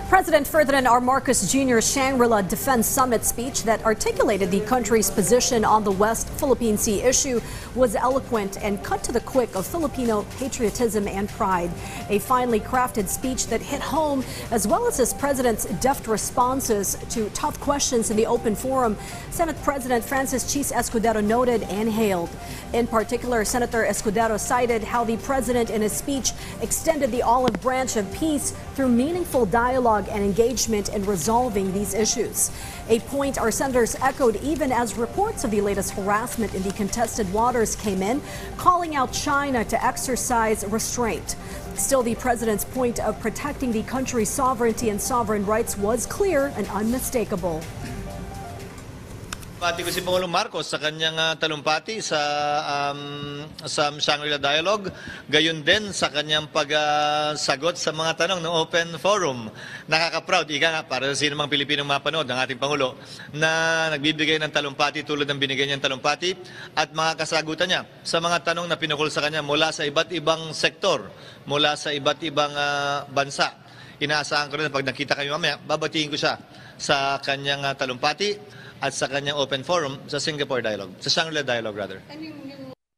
President Ferdinand R. Marcos Jr.'s Shangri-La Defense Summit speech that articulated the country's position on the West Philippine Sea issue was eloquent and cut to the quick of Filipino patriotism and pride. A finely crafted speech that hit home, as well as his president's deft responses to tough questions in the open forum, Senate President Francis Chis Escudero noted and hailed. In particular, Senator Escudero cited how the president in his speech extended the olive branch of peace through meaningful dialogue and engagement in resolving these issues. A point our senators echoed even as reports of the latest harassment in the contested waters came in, calling out China to exercise restraint. Still, the president's point of protecting the country's sovereignty and sovereign rights was clear and unmistakable. Pati ko si Pangulong Marcos sa kanyang talumpati sa Shangri-La Dialogue, gayon din sa kanyang pagsagot sa mga tanong ng Open Forum. Nakaka-proud, ika nga, para sa sino mang Pilipinong mapanood ng ating Pangulo na nagbibigay ng talumpati tulad ng binigay niyang talumpati at mga kasagutan niya sa mga tanong na pinukol sa kanya mula sa iba't ibang sektor, mula sa iba't ibang bansa. Inaasahan ko rin na pag nakita kayo mamaya, babatiin ko siya sa kanyang talumpati at sa kanyang open forum sa Singapore Dialogue, sa Shangri-La Dialogue rather.